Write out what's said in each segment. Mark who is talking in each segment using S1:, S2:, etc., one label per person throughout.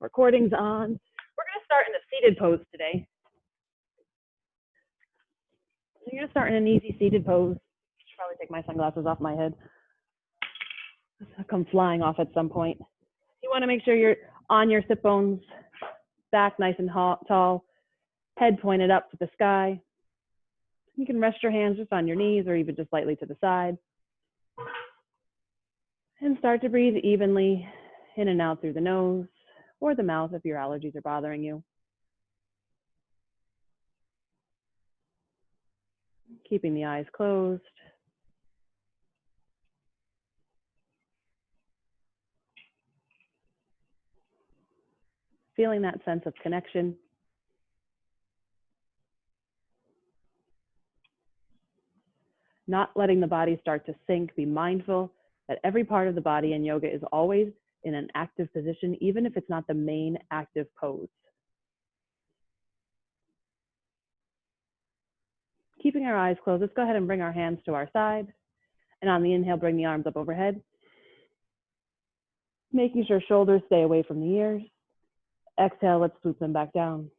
S1: Recording's on. We're going to start in a seated pose today. You're going to start in an easy seated pose. Should probably take my sunglasses off my head. They'll come flying off at some point. You want to make sure you're on your sit bones, back nice and tall, head pointed up to the sky. You can rest your hands just on your knees or even just slightly to the side. And start to breathe evenly in and out through the nose or the mouth if your allergies are bothering you. Keeping the eyes closed. Feeling that sense of connection. Not letting the body start to sink. Be mindful that every part of the body in yoga is always in an active position, even if it's not the main active pose. Keeping our eyes closed, let's go ahead and bring our hands to our side. And on the inhale, bring the arms up overhead. Making sure shoulders stay away from the ears. Exhale, let's swoop them back down.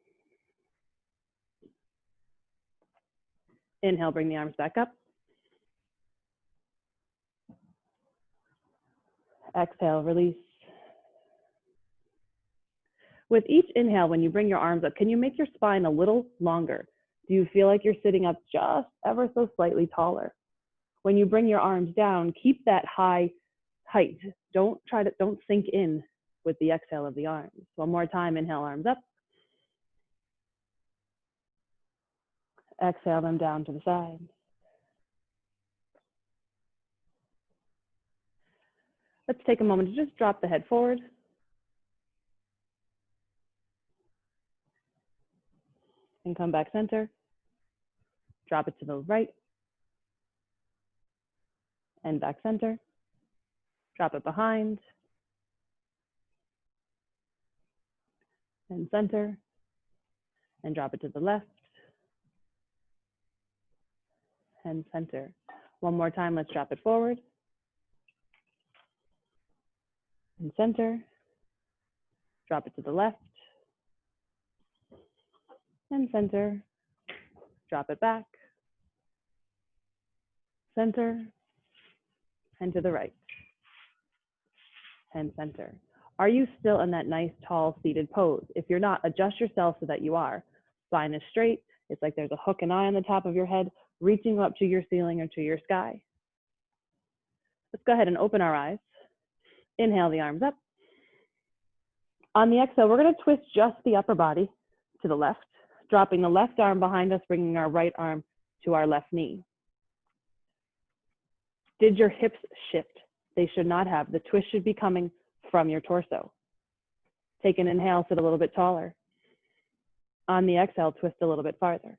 S1: Inhale, bring the arms back up. Exhale, release. With each inhale, when you bring your arms up, can you make your spine a little longer? Do you feel like you're sitting up just ever so slightly taller? When you bring your arms down, keep that high height. Don't sink in with the exhale of the arms. One more time, inhale, arms up. Exhale them down to the side. Let's take a moment to just drop the head forward. And come back center. Drop it to the right. And back center. Drop it behind. And center. And drop it to the left. And center. One more time, let's drop it forward. And center. Drop it to the left. And center. Drop it back. Center. And to the right. And center. Are you still in that nice, tall, seated pose? If you're not, adjust yourself so that you are. Spine is straight. It's like there's a hook and eye on the top of your head, reaching up to your ceiling or to your sky. Let's go ahead and open our eyes. Inhale the arms up. On the exhale, we're going to twist just the upper body to the left, dropping the left arm behind us, bringing our right arm to our left knee. Did your hips shift? They should not have. The twist should be coming from your torso. Take an inhale, sit a little bit taller. On the exhale, twist a little bit farther.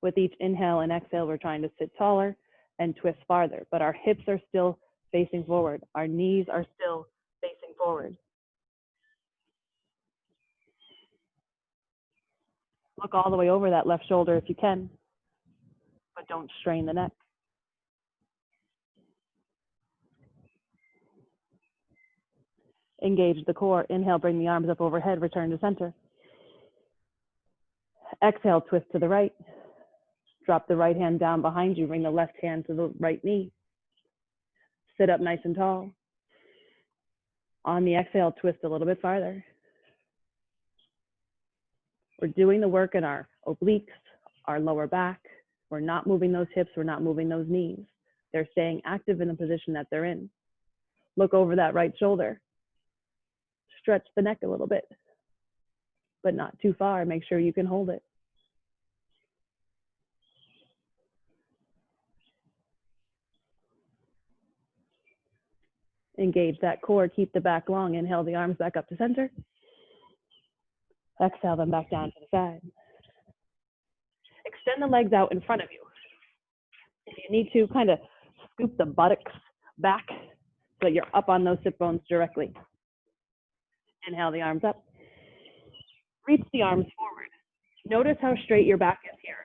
S1: With each inhale and exhale, we're trying to sit taller and twist farther, but our hips are still facing forward. Our knees are still facing forward. Look all the way over that left shoulder if you can, but don't strain the neck. Engage the core. Inhale, bring the arms up overhead, return to center. Exhale, twist to the right. Drop the right hand down behind you, bring the left hand to the right knee. Sit up nice and tall. On the exhale, twist a little bit farther. We're doing the work in our obliques, our lower back. We're not moving those hips, we're not moving those knees. They're staying active in the position that they're in. Look over that right shoulder. Stretch the neck a little bit, but not too far. Make sure you can hold it. Engage that core, keep the back long. Inhale the arms back up to center. Exhale them back down to the side. Extend the legs out in front of you. If you need to, kind of scoop the buttocks back so that you're up on those sit bones directly. Inhale the arms up. Reach the arms forward. Notice how straight your back is here.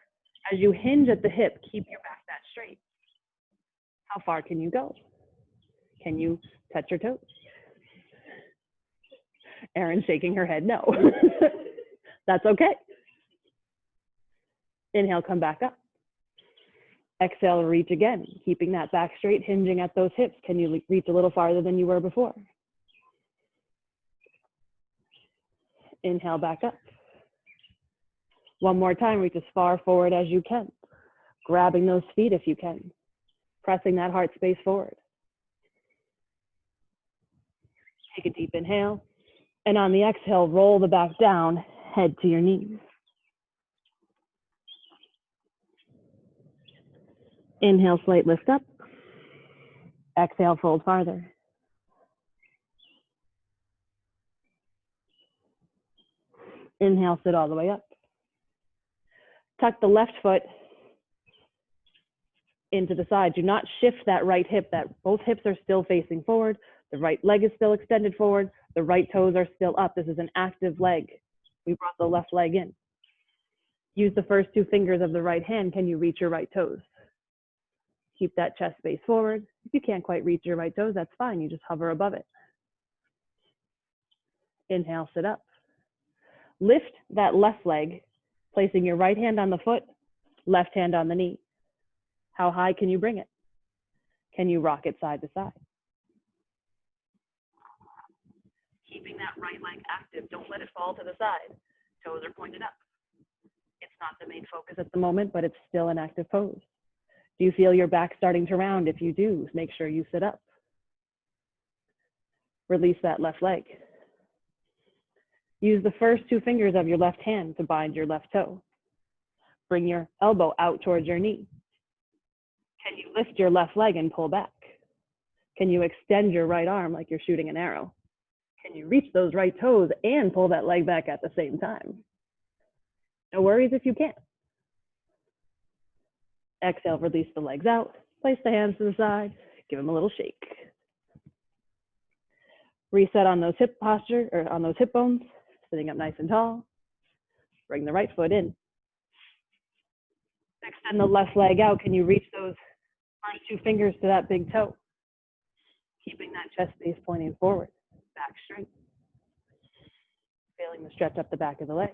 S1: As you hinge at the hip, keep your back that straight. How far can you go? Can you touch your toes? Erin's shaking her head no. That's okay. Inhale, come back up. Exhale, reach again, keeping that back straight, hinging at those hips. Can you reach a little farther than you were before? Inhale, back up. One more time, reach as far forward as you can. Grabbing those feet if you can. Pressing that heart space forward. Take a deep inhale. And on the exhale, roll the back down, head to your knees. Inhale, slight lift up. Exhale, fold farther. Inhale, sit all the way up. Tuck the left foot into the side. Do not shift that right hip. That both hips are still facing forward. The right leg is still extended forward. The right toes are still up. This is an active leg. We brought the left leg in. Use the first two fingers of the right hand. Can you reach your right toes? Keep that chest space forward. If you can't quite reach your right toes, that's fine. You just hover above it. Inhale, sit up. Lift that left leg, placing your right hand on the foot, left hand on the knee. How high can you bring it? Can you rock it side to side? Keeping that right leg active. Don't let it fall to the side. Toes are pointed up. It's not the main focus at the moment, but it's still an active pose. Do you feel your back starting to round? If you do, make sure you sit up. Release that left leg. Use the first two fingers of your left hand to bind your left toe. Bring your elbow out towards your knee. Can you lift your left leg and pull back? Can you extend your right arm like you're shooting an arrow? Can you reach those right toes and pull that leg back at the same time? No worries if you can't. Exhale, release the legs out. Place the hands to the side. Give them a little shake. Reset on those hip posture, or on those hip bones. Sitting up nice and tall. Bring the right foot in. Extend the left leg out. Can you reach those first two fingers to that big toe? Keeping that chest space pointing forward. Back straight. Feeling the stretch up the back of the leg.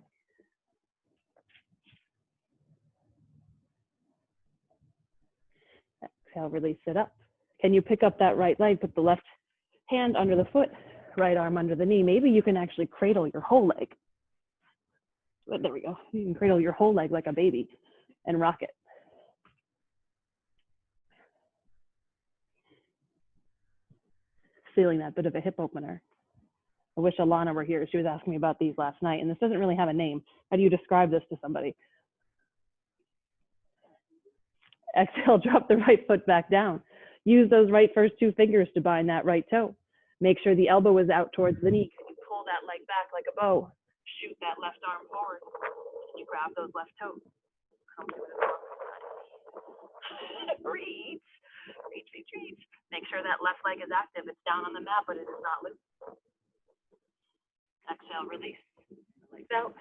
S1: Exhale, release it up. Can you pick up that right leg, put the left hand under the foot, right arm under the knee? Maybe you can actually cradle your whole leg. There we go. You can cradle your whole leg like a baby and rock it. Feeling that bit of a hip opener. I wish Alana were here. She was asking me about these last night, and this doesn't really have a name. How do you describe this to somebody? Exhale, drop the right foot back down. Use those right first two fingers to bind that right toe. Make sure the elbow is out towards the knee. Can you pull that leg back like a bow? Shoot that left arm forward. Can you grab those left toes? Come to it along the side. Reach. Reach, reach, reach. Make sure that left leg is active. It's down on the mat, but it is not loose. Exhale, release. Legs out.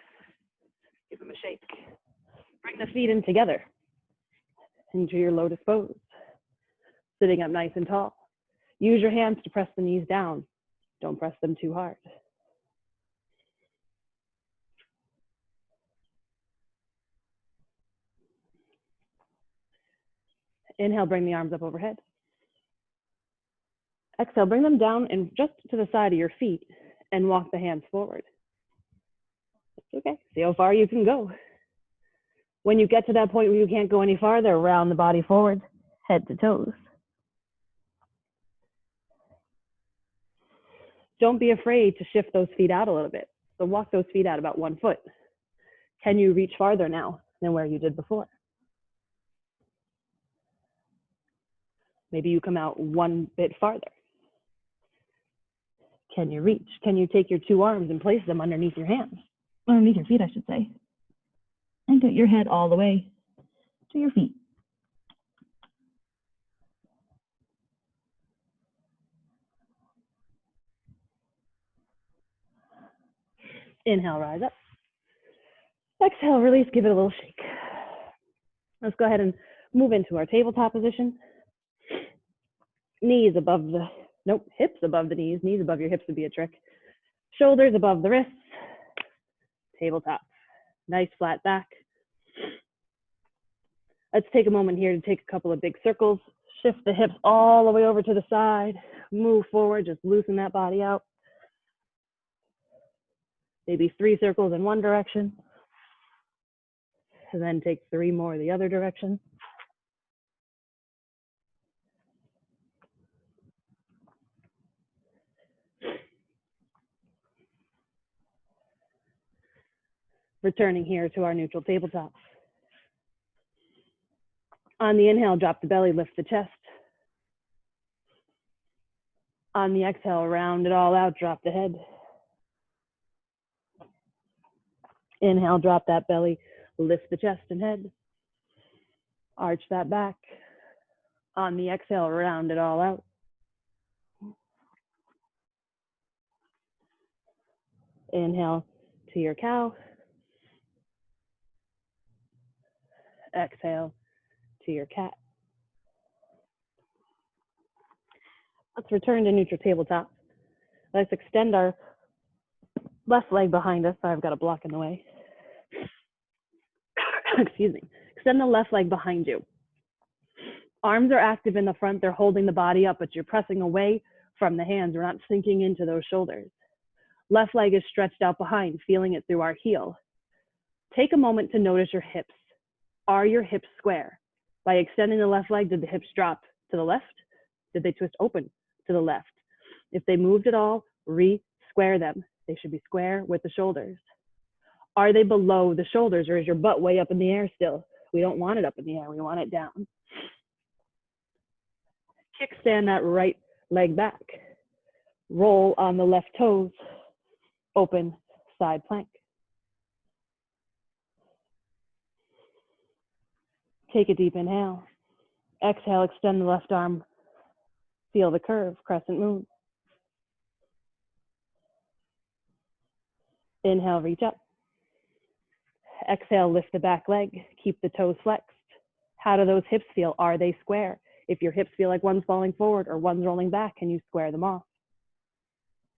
S1: Give them a shake. Bring the feet in together into your lotus pose. Sitting up nice and tall. Use your hands to press the knees down. Don't press them too hard. Inhale, bring the arms up overhead. Exhale, bring them down and just to the side of your feet and walk the hands forward. It's okay. See how far you can go. When you get to that point where you can't go any farther, round the body forward, head to toes. Don't be afraid to shift those feet out a little bit. So walk those feet out about 1 foot. Can you reach farther now than where you did before? Maybe you come out 1 bit farther. Can you reach? Can you take your 2 arms and place them underneath your hands? Underneath your feet, I should say. And get your head all the way to your feet. Inhale, rise up. Exhale, release, give it a little shake. Let's go ahead and move into our tabletop position. Knees above the, hips above the knees. Knees above your hips would be a trick. Shoulders above the wrists, tabletop. Nice flat back. Let's take a moment here to take a couple of big circles. Shift the hips all the way over to the side. Move forward, just loosen that body out. Maybe 3 circles in one direction. And then take 3 more the other direction. Returning here to our neutral tabletop. On the inhale, drop the belly, lift the chest. On the exhale, round it all out, drop the head. Inhale, drop that belly, lift the chest and head. Arch that back. On the exhale, round it all out. Inhale to your cow. Exhale to your cat. Let's return to neutral tabletop. Let's extend our left leg behind us. I've got a block in the way. Excuse me. Extend the left leg behind you. Arms are active in the front. They're holding the body up, but you're pressing away from the hands. We're not sinking into those shoulders. Left leg is stretched out behind, feeling it through our heel. Take a moment to notice your hips. Are your hips square? By extending the left leg, did the hips drop to the left? Did they twist open to the left? If they moved at all, re-square them. They should be square with the shoulders. Are they below the shoulders, or is your butt way up in the air still? We don't want it up in the air, we want it down. Kickstand that right leg back. Roll on the left toes. Open side plank. Take a deep inhale. Exhale, extend the left arm. Feel the curve, crescent moon. Inhale, reach up. Exhale, lift the back leg. Keep the toes flexed. How do those hips feel? Are they square? If your hips feel like one's falling forward or one's rolling back, can you square them off?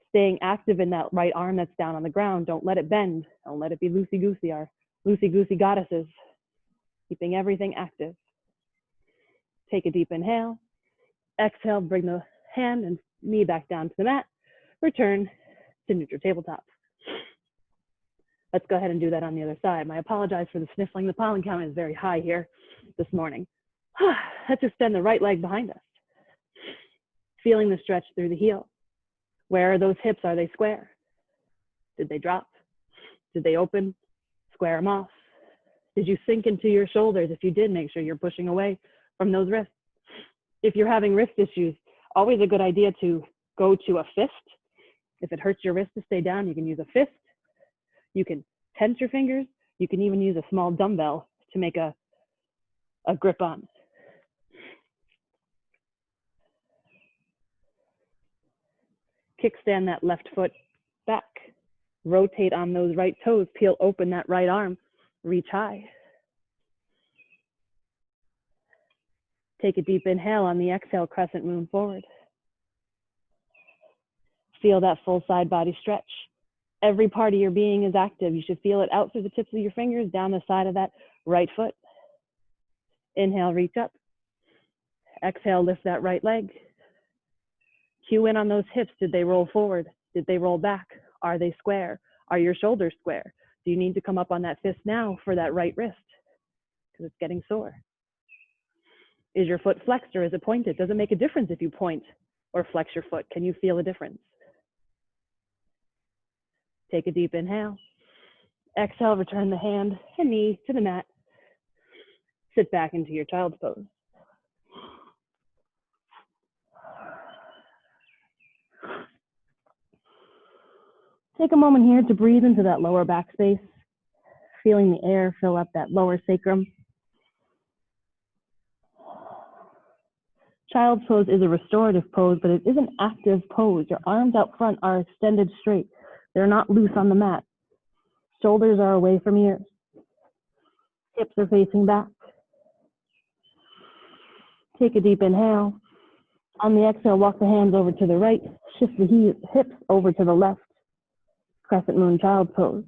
S1: Staying active in that right arm that's down on the ground. Don't let it bend. Don't let it be loosey-goosey, our loosey-goosey goddesses. Keeping everything active. Take a deep inhale. Exhale, bring the hand and knee back down to the mat. Return to neutral tabletop. Let's go ahead and do that on the other side. I apologize for the sniffling. The pollen count is very high here this morning. Let's extend the right leg behind us. Feeling the stretch through the heel. Where are those hips? Are they square? Did they drop? Did they open? Square them off. Did you sink into your shoulders? If you did, make sure you're pushing away from those wrists. If you're having wrist issues, always a good idea to go to a fist. If it hurts your wrist to stay down, you can use a fist. You can tense your fingers. You can even use a small dumbbell to make a grip on. Kickstand that left foot back. Rotate on those right toes. Peel open that right arm. Reach high. Take a deep inhale. On the exhale, crescent moon forward. Feel that full side body stretch. Every part of your being is active. You should feel it out through the tips of your fingers, down the side of that right foot. Inhale, reach up. Exhale, lift that right leg. Cue in on those hips. Did they roll forward? Did they roll back? Are they square? Are your shoulders square? Do you need to come up on that fist now for that right wrist? Because it's getting sore. Is your foot flexed or is it pointed? Does it make a difference if you point or flex your foot? Can you feel a difference? Take a deep inhale. Exhale, return the hand and knee to the mat. Sit back into your child's pose. Take a moment here to breathe into that lower back space, feeling the air fill up that lower sacrum. Child's pose is a restorative pose, but it is an active pose. Your arms out front are extended straight. They're not loose on the mat. Shoulders are away from ears. Hips are facing back. Take a deep inhale. On the exhale, walk the hands over to the right. Shift the hips over to the left. Crescent moon child's pose.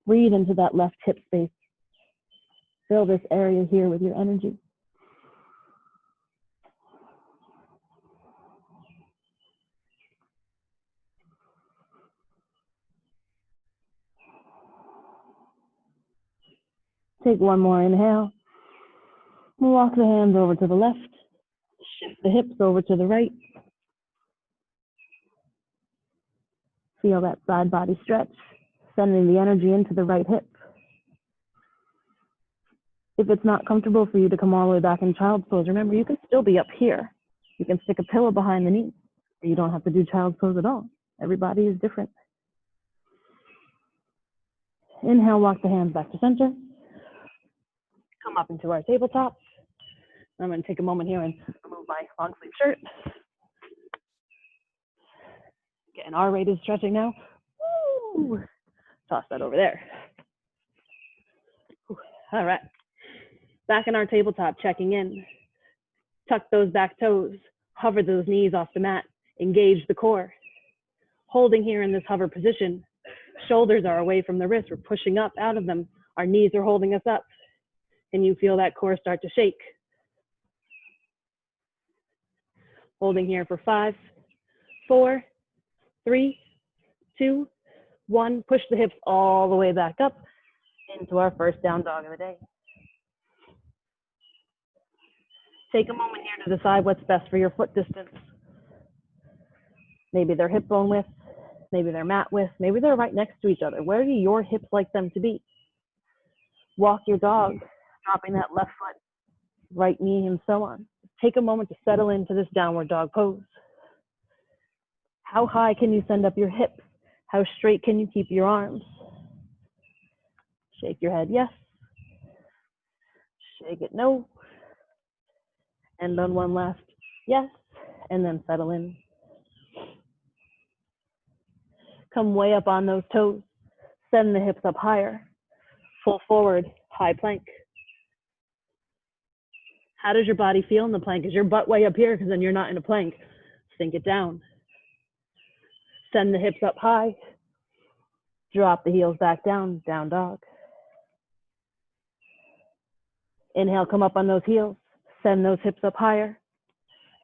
S1: Breathe into that left hip space. Fill this area here with your energy. Take one more inhale. Walk the hands over to the left. Shift the hips over to the right. Feel that side body stretch, sending the energy into the right hip. If it's not comfortable for you to come all the way back in child's pose, remember you can still be up here. You can stick a pillow behind the knee. You don't have to do child's pose at all. Everybody is different. Inhale, walk the hands back to center. Come up into our tabletop. I'm going to take a moment here and remove my long sleeve shirt. Get an R-rated stretching now. Woo! Toss that over there. All right. Back in our tabletop, checking in. Tuck those back toes. Hover those knees off the mat. Engage the core. Holding here in this hover position. Shoulders are away from the wrists. We're pushing up out of them. Our knees are holding us up. And you feel that core start to shake. Holding here for 5, 4, 3, 2, 1. Push the hips all the way back up into our first down dog of the day. Take a moment here to decide what's best for your foot distance. Maybe they're hip bone width, maybe they're mat width, maybe they're right next to each other. Where do your hips like them to be? Walk your dog, dropping that left foot, right knee, and so on. Take a moment to settle into this downward dog pose. How high can you send up your hips? How straight can you keep your arms? Shake your head, yes. Shake it, no. End on one last, yes. And then settle in. Come way up on those toes. Send the hips up higher. Full forward, high plank. How does your body feel in the plank? Is your butt way up here? Because then you're not in a plank. Sink it down. Send the hips up high. Drop the heels back down, down dog. Inhale, come up on those heels. Send those hips up higher.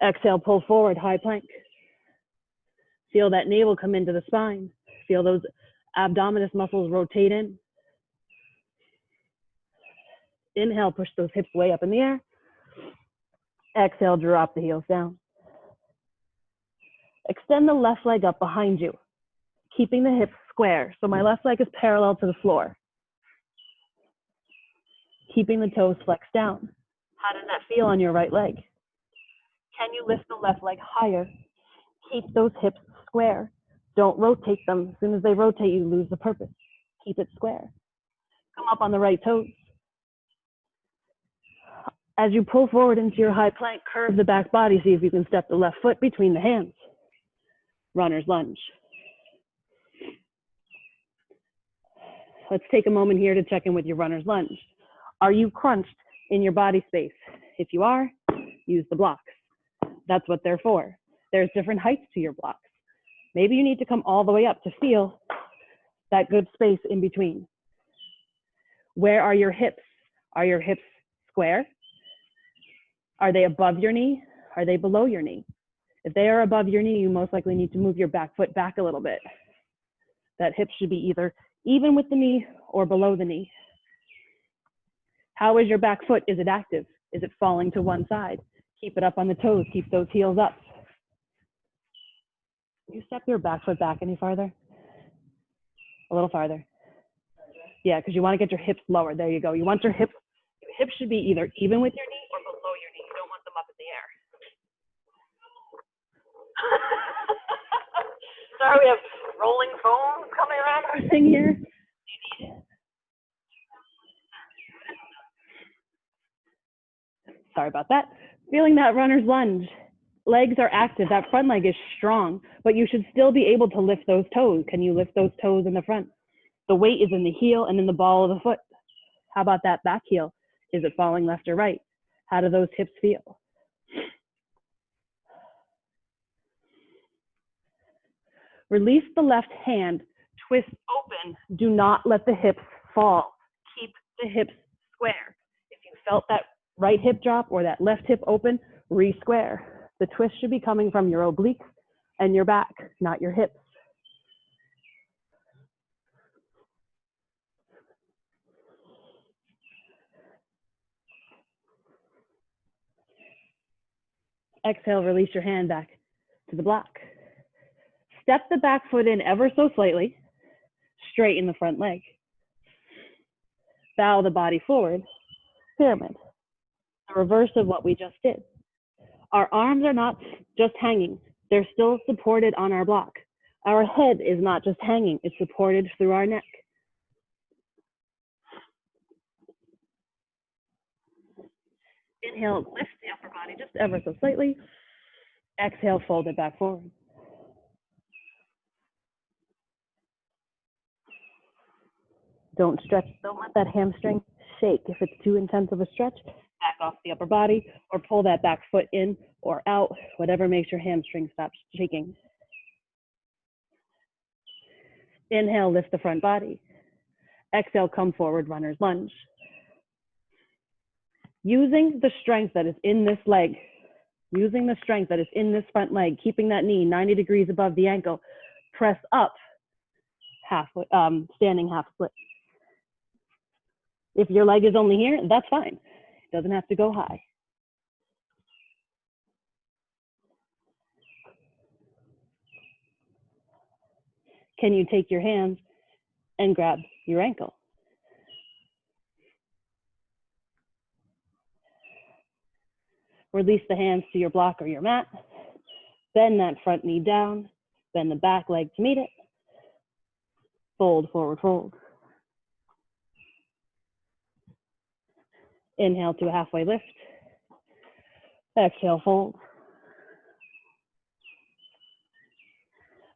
S1: Exhale, pull forward, high plank. Feel that navel come into the spine. Feel those abdominis muscles rotate in. Inhale, push those hips way up in the air. Exhale, drop the heels down. Extend the left leg up behind you, keeping the hips square. So my left leg is parallel to the floor. Keeping the toes flexed down. How does that feel on your right leg? Can you lift the left leg higher? Keep those hips square. Don't rotate them. As soon as they rotate, you lose the purpose. Keep it square. Come up on the right toes. As you pull forward into your high plank, curve the back body. See if you can step the left foot between the hands. Runner's lunge. Let's take a moment here to check in with your runner's lunge. Are you crunched in your body space? If you are, use the blocks. That's what they're for. There's different heights to your blocks. Maybe you need to come all the way up to feel that good space in between. Where are your hips? Are your hips square? Are they above your knee? Are they below your knee? If they are above your knee, you most likely need to move your back foot back a little bit. That hip should be either even with the knee or below the knee. How is your back foot? Is it active? Is it falling to one side? Keep it up on the toes. Keep those heels up. Can you step your back foot back any farther? A little farther. Yeah, because you want to get your hips lower. There you go. You want your hips should be either even with your knee or below your knee. You don't want them up in the air. Sorry, we have rolling foam coming around our thing here. Sorry about that. Feeling that runner's lunge. Legs are active. That front leg is strong, but you should still be able to lift those toes. Can you lift those toes in the front? The weight is in the heel and in the ball of the foot. How about that back heel? Is it falling left or right? How do those hips feel? Release the left hand, twist open. Do not let the hips fall. Keep the hips square. If you felt that right hip drop or that left hip open, re-square. The twist should be coming from your obliques and your back, not your hips. Exhale, release your hand back to the block. Step the back foot in ever so slightly, straighten the front leg. Bow the body forward, pyramid. The reverse of what we just did. Our arms are not just hanging, they're still supported on our block. Our head is not just hanging, it's supported through our neck. Inhale, lift the upper body just ever so slightly. Exhale, fold it back forward. Don't stretch, don't let that hamstring shake. If it's too intense of a stretch, back off the upper body or pull that back foot in or out, whatever makes your hamstring stop shaking. Inhale, lift the front body. Exhale, come forward, runner's lunge. Using the strength that is in this leg, using the strength that is in this front leg, keeping that knee 90 degrees above the ankle, press up, standing half split. If your leg is only here, that's fine. It doesn't have to go high. Can you take your hands and grab your ankle? Release the hands to your block or your mat. Bend that front knee down. Bend the back leg to meet it. Fold, forward, fold. Inhale to a halfway lift. Exhale, fold.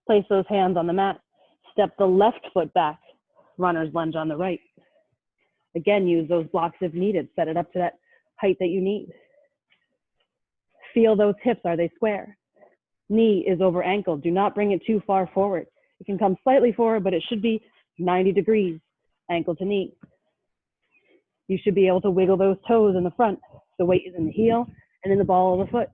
S1: Place those hands on the mat. Step the left foot back. Runner's lunge on the right. Again, use those blocks if needed. Set it up to that height that you need. Feel those hips. Are they square? Knee is over ankle. Do not bring it too far forward. It can come slightly forward, but it should be 90 degrees, ankle to knee. You should be able to wiggle those toes in the front. The weight is in the heel and in the ball of the foot.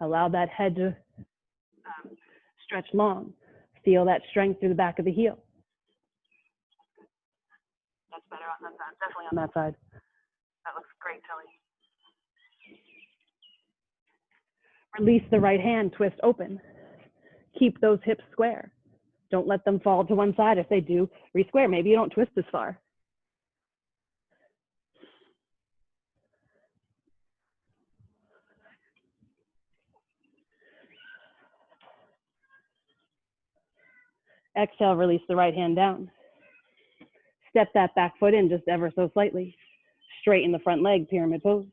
S1: Allow that head to stretch long. Feel that strength through the back of the heel. That's better on that side, definitely on that side. That looks great, Tilly. Release the right hand, twist open. Keep those hips square. Don't let them fall to one side. If they do, re-square. Maybe you don't twist as far. Exhale, release the right hand down. Step that back foot in just ever so slightly. Straighten the front leg, pyramid pose.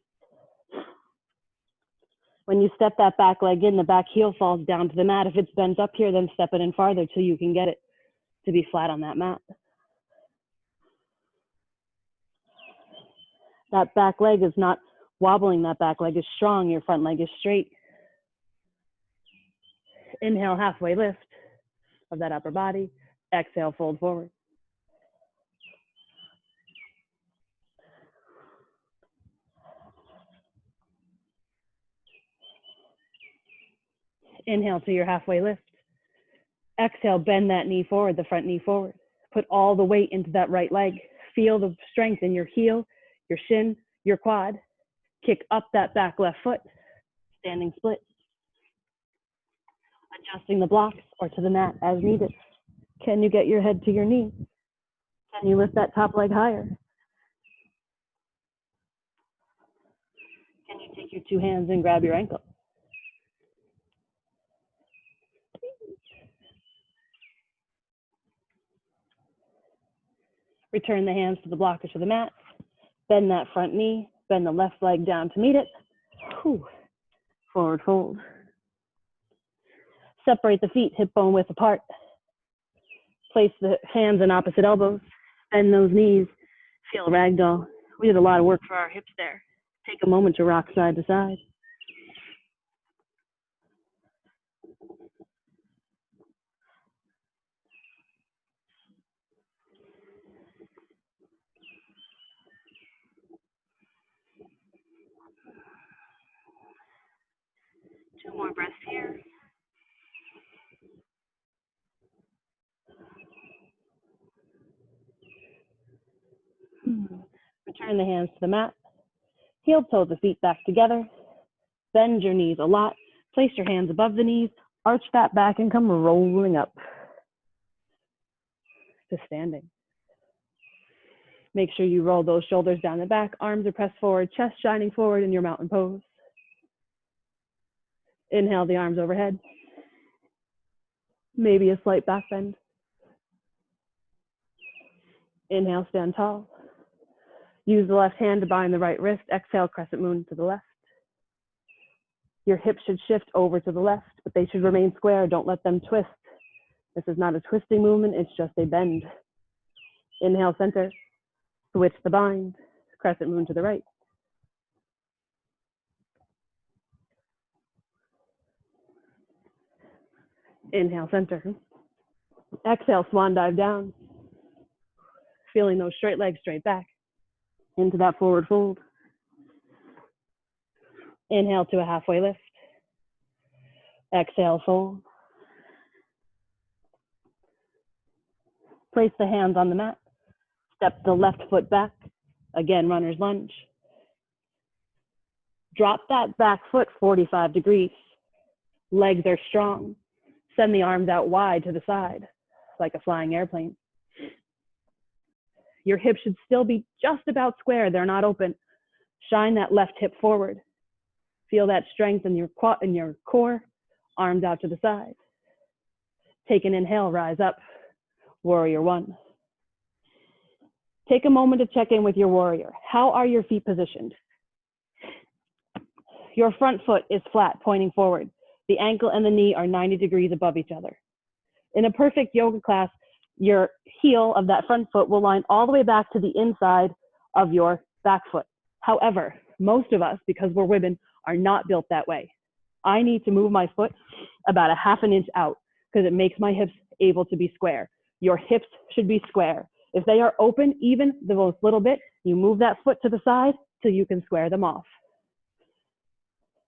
S1: When you step that back leg in, the back heel falls down to the mat. If it's bent up here, then step it in farther till you can get it to be flat on that mat. That back leg is not wobbling. That back leg is strong. Your front leg is straight. Inhale, halfway lift of that upper body. Exhale, fold forward. Inhale to your halfway lift. Exhale, bend that knee forward, the front knee forward. Put all the weight into that right leg. Feel the strength in your heel, your shin, your quad. Kick up that back left foot, standing split. Adjusting the blocks or to the mat as needed. Can you get your head to your knee? Can you lift that top leg higher? Can you take your two hands and grab your ankle? Return the hands to the block or to the mat. Bend that front knee. Bend the left leg down to meet it. Whew. Forward fold. Separate the feet hip bone width apart. Place the hands in opposite elbows. Bend those knees. Feel ragdoll. We did a lot of work for our hips there. Take a moment to rock side to side. 2 more breaths here. Return the hands to the mat. Heel toe the feet back together. Bend your knees a lot. Place your hands above the knees. Arch that back and come rolling up to standing. Make sure you roll those shoulders down the back. Arms are pressed forward, chest shining forward in your mountain pose. Inhale the arms overhead. Maybe a slight back bend. Inhale, stand tall. Use the left hand to bind the right wrist. Exhale, crescent moon to the left. Your hips should shift over to the left, but they should remain square. Don't let them twist. This is not a twisting movement, it's just a bend. Inhale, center. Switch the bind. Crescent moon to the right. Inhale, center. Exhale, swan dive down. Feeling those straight legs straight back into that forward fold. Inhale to a halfway lift. Exhale, fold. Place the hands on the mat. Step the left foot back. Again, runner's lunge. Drop that back foot 45 degrees. Legs are strong. Send the arms out wide to the side, like a flying airplane. Your hips should still be just about square. They're not open. Shine that left hip forward. Feel that strength in your core, arms out to the side. Take an inhale, rise up. Warrior one. Take a moment to check in with your warrior. How are your feet positioned? Your front foot is flat, pointing forward. The ankle and the knee are 90 degrees above each other. In a perfect yoga class, your heel of that front foot will line all the way back to the inside of your back foot. However, most of us, because we're women, are not built that way. I need to move my foot about a half an inch out because it makes my hips able to be square. Your hips should be square. If they are open, even the most little bit, you move that foot to the side till you can square them off.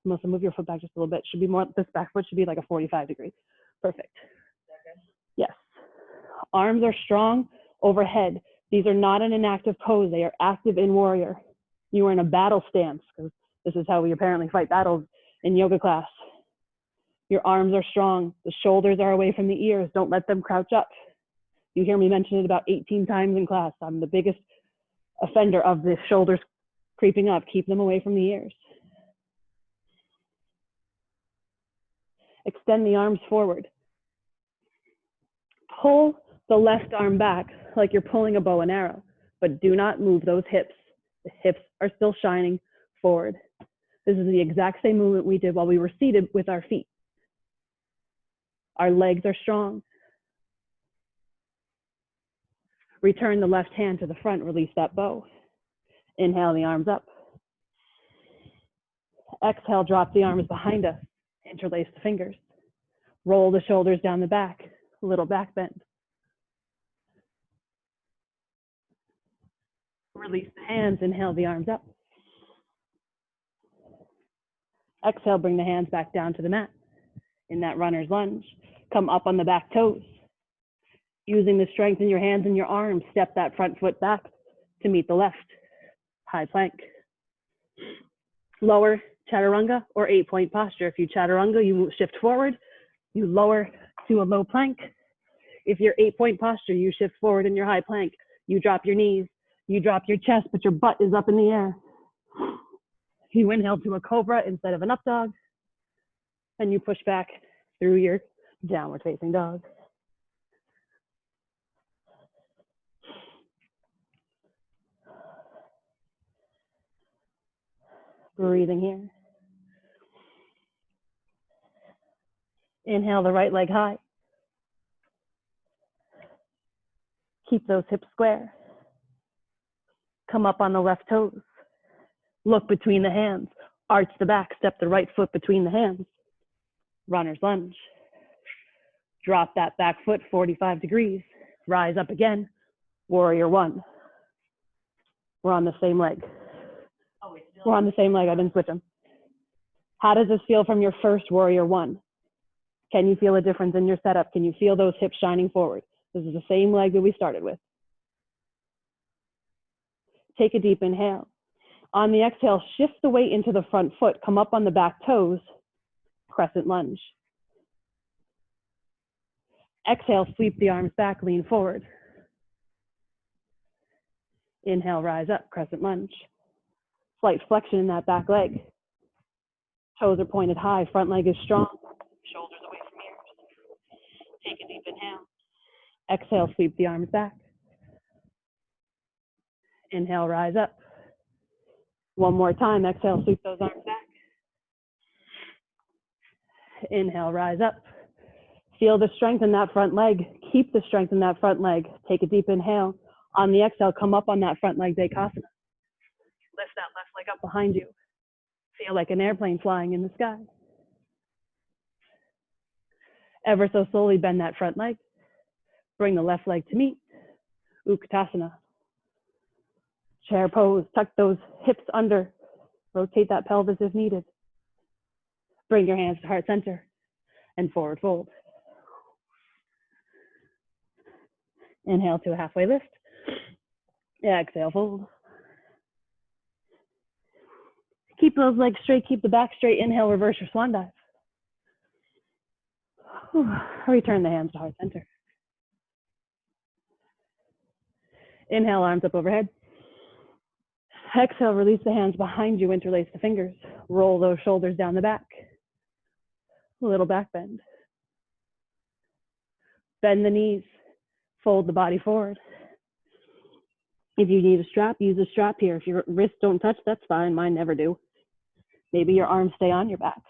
S1: Melissa, move your foot back just a little bit. Should be more, this back foot should be like a 45 degree. Perfect. Yes. Arms are strong overhead. These are not in an active pose. They are active in warrior. You are in a battle stance, because this is how we apparently fight battles in yoga class. Your arms are strong. The shoulders are away from the ears. Don't let them crouch up. You hear me mention it about 18 times in class. I'm the biggest offender of the shoulders creeping up. Keep them away from the ears. Extend the arms forward. Pull the left arm back like you're pulling a bow and arrow, but do not move those hips. The hips are still shining forward. This is the exact same movement we did while we were seated with our feet. Our legs are strong. Return the left hand to the front, release that bow. Inhale the arms up. Exhale, drop the arms behind us. Interlace the fingers. Roll the shoulders down the back, a little back bend. Release the hands, inhale the arms up. Exhale, bring the hands back down to the mat. In that runner's lunge, come up on the back toes. Using the strength in your hands and your arms, step that front foot back to meet the left. High plank. Lower chaturanga or 8-point posture. If you chaturanga, you shift forward. You lower to a low plank. If you're 8-point posture, you shift forward in your high plank. You drop your knees. You drop your chest, but your butt is up in the air. You inhale to a cobra instead of an up dog. And you push back through your downward facing dog. Breathing here. Inhale the right leg high. Keep those hips square. Come up on the left toes. Look between the hands. Arch the back. Step the right foot between the hands. Runner's lunge. Drop that back foot 45 degrees. Rise up again. Warrior one. We're on the same leg. We're on the same leg. I didn't switch them. How does this feel from your first warrior one? Can you feel a difference in your setup? Can you feel those hips shining forward? This is the same leg that we started with. Take a deep inhale. On the exhale, shift the weight into the front foot. Come up on the back toes, crescent lunge. Exhale, sweep the arms back, lean forward. Inhale, rise up, crescent lunge. Slight flexion in that back leg. Toes are pointed high, front leg is strong. Shoulders away from ears. Take a deep inhale. Exhale, sweep the arms back. Inhale, rise up. One more time, exhale, sweep those arms back. Inhale, rise up. Feel the strength in that front leg. Keep the strength in that front leg. Take a deep inhale. On the exhale, come up on that front leg, Dekasana. Lift that left leg up behind you. Feel like an airplane flying in the sky. Ever so slowly bend that front leg. Bring the left leg to meet. Utkatasana. Chair pose. Tuck those hips under. Rotate that pelvis if needed. Bring your hands to heart center and forward fold. Inhale to a halfway lift. Exhale, fold. Keep those legs straight, keep the back straight. Inhale, reverse your swan dive. Return the hands to heart center. Inhale, arms up overhead. Exhale, release the hands behind you, interlace the fingers. Roll those shoulders down the back. A little back bend. Bend the knees. Fold the body forward. If you need a strap, use a strap here. If your wrists don't touch, that's fine. Mine never do. Maybe your arms stay on your back.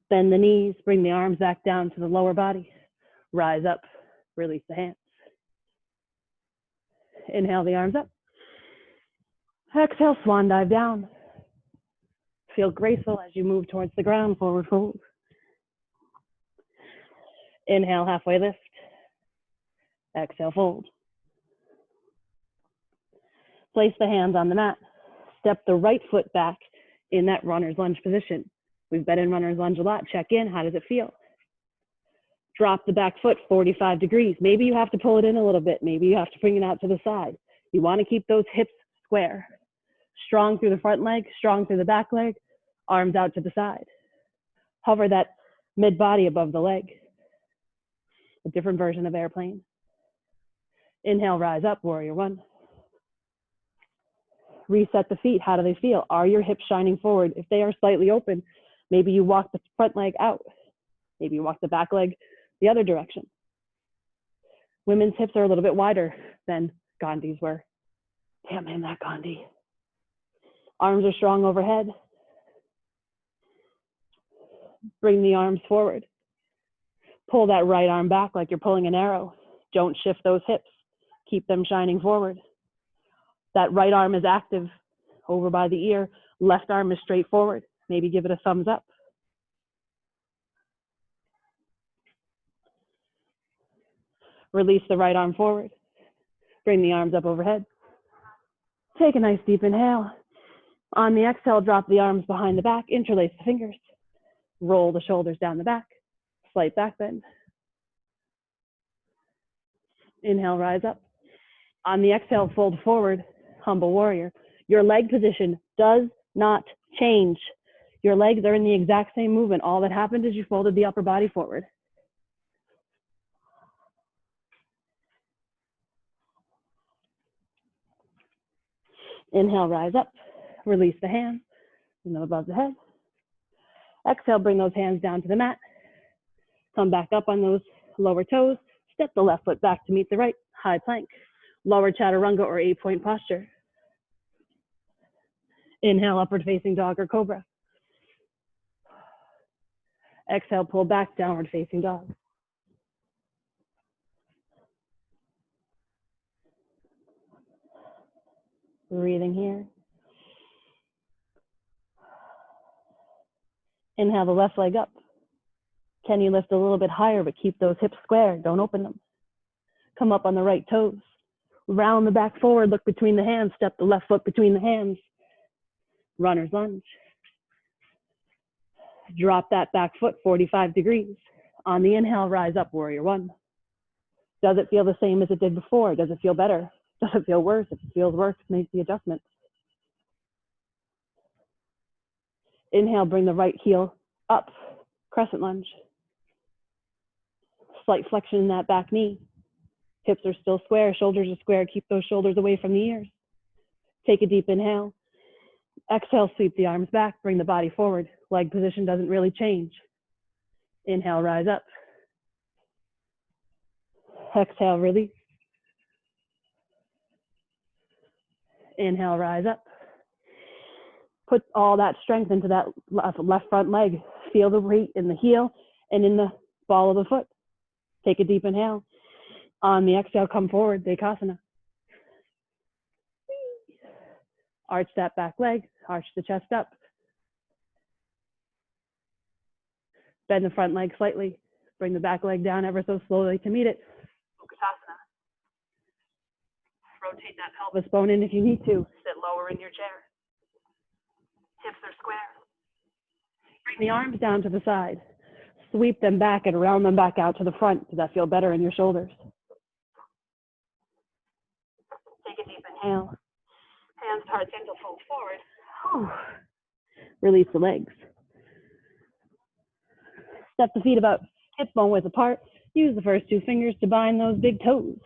S1: Bend the knees, bring the arms back down to the lower body. Rise up, release the hands. Inhale the arms up. Exhale, swan dive down. Feel graceful as you move towards the ground, forward fold. Inhale, halfway lift. Exhale, fold. Place the hands on the mat. Step the right foot back in that runner's lunge position. We've been in runner's lunge a lot. Check in. How does it feel? Drop the back foot 45 degrees. Maybe you have to pull it in a little bit. Maybe you have to bring it out to the side. You want to keep those hips square. Strong through the front leg, strong through the back leg, arms out to the side. Hover that mid body above the leg. A different version of airplane. Inhale, rise up, warrior one. Reset the feet. How do they feel? Are your hips shining forward? If they are slightly open, maybe you walk the front leg out. Maybe you walk the back leg the other direction. Women's hips are a little bit wider than Gandhi's were. Damn him, that Gandhi. Arms are strong overhead. Bring the arms forward. Pull that right arm back like you're pulling an arrow. Don't shift those hips. Keep them shining forward. That right arm is active over by the ear. Left arm is straight forward. Maybe give it a thumbs up. Release the right arm forward. Bring the arms up overhead. Take a nice deep inhale. On the exhale, drop the arms behind the back. Interlace the fingers. Roll the shoulders down the back. Slight back bend. Inhale, rise up. On the exhale, fold forward, humble warrior. Your leg position does not change. Your legs are in the exact same movement. All that happened is you folded the upper body forward. Inhale, rise up. Release the hands. Bring them above the head. Exhale, bring those hands down to the mat. Come back up on those lower toes. Step the left foot back to meet the right. High plank. Lower chaturanga or 8-point posture. Inhale, upward facing dog or cobra. Exhale, pull back, downward facing dog. Breathing here. Inhale the left leg up. Can you lift a little bit higher, but keep those hips square? Don't open them. Come up on the right toes. Round the back forward, look between the hands, step the left foot between the hands. Runner's lunge. Drop that back foot 45 degrees. On the inhale, rise up, warrior one. Does it feel the same as it did before? Does it feel better? Does it feel worse? If it feels worse, make the adjustment. Inhale, bring the right heel up, crescent lunge. Slight flexion in that back knee. Hips are still square, shoulders are square. Keep those shoulders away from the ears. Take a deep inhale. Exhale, sweep the arms back, bring the body forward. Leg position doesn't really change. Inhale, rise up. Exhale, release. Inhale, rise up. Put all that strength into that left front leg. Feel the weight in the heel and in the ball of the foot. Take a deep inhale. On the exhale, come forward, Dekasana. Arch that back leg, arch the chest up. Bend the front leg slightly. Bring the back leg down ever so slowly to meet it. Utkatasana. Rotate that pelvis bone in if you need to. Sit lower in your chair. Hips are square. Bring the arms down to the side. Sweep them back and round them back out to the front. Does that feel better in your shoulders? Take a deep inhale. Hands to heart center, fold forward. Release the legs. Step the feet about hip bone width apart. Use the first two fingers to bind those big toes.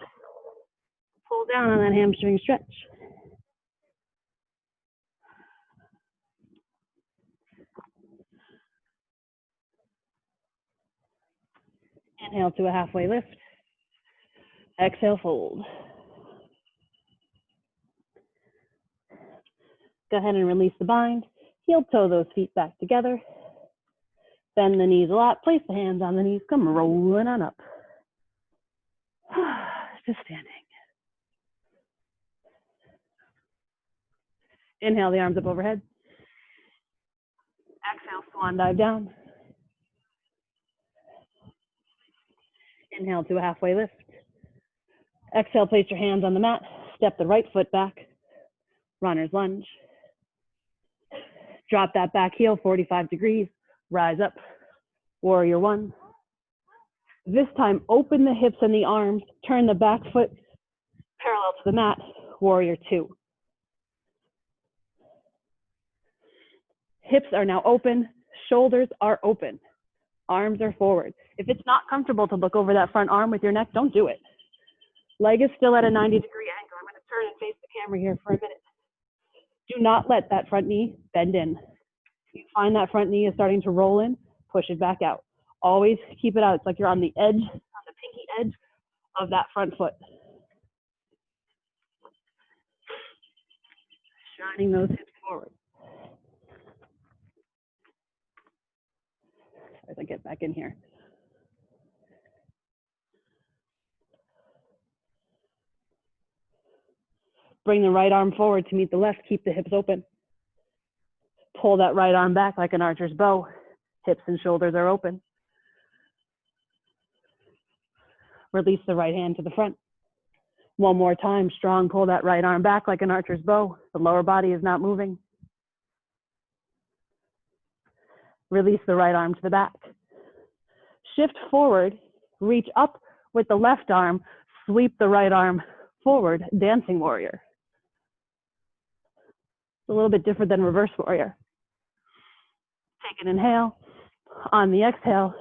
S1: Pull down on that hamstring stretch. Inhale to a halfway lift. Exhale, fold. Go ahead and release the bind. Heel toe those feet back together. Bend the knees a lot. Place the hands on the knees. Come rolling on up. Just standing. Inhale the arms up overhead. Exhale, swan dive down. Inhale to a halfway lift. Exhale, place your hands on the mat. Step the right foot back. Runner's lunge. Drop that back heel 45 degrees. Rise up. Warrior one. This time, open the hips and the arms. Turn the back foot parallel to the mat. Warrior two. Hips are now open. Shoulders are open. Arms are forward. If it's not comfortable to look over that front arm with your neck, don't do it. Leg is still at a 90-degree angle. I'm going to turn and face the camera here for a minute. Do not let that front knee bend in. If you find that front knee is starting to roll in, push it back out. Always keep it out. It's like you're on the edge, on the pinky edge of that front foot. Shining those hips forward. As I get back in here. Bring the right arm forward to meet the left. Keep the hips open. Pull that right arm back like an archer's bow. Hips and shoulders are open. Release the right hand to the front. One more time, strong. Pull that right arm back like an archer's bow. The lower body is not moving. Release the right arm to the back. Shift forward, reach up with the left arm, sweep the right arm forward, dancing warrior. It's a little bit different than reverse warrior. Take an inhale. On the exhale,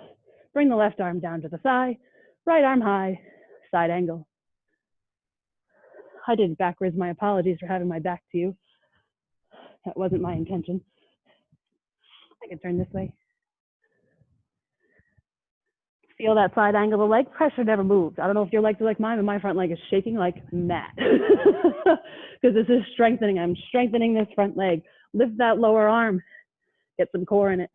S1: bring the left arm down to the thigh, right arm high, side angle. I did it backwards. My apologies for having my back to you. That wasn't my intention. I can turn this way. Feel that side angle. The leg pressure never moved. I don't know if your legs are like mine, but my front leg is shaking like mad. Because this is strengthening. I'm strengthening this front leg. Lift that lower arm. Get some core in it.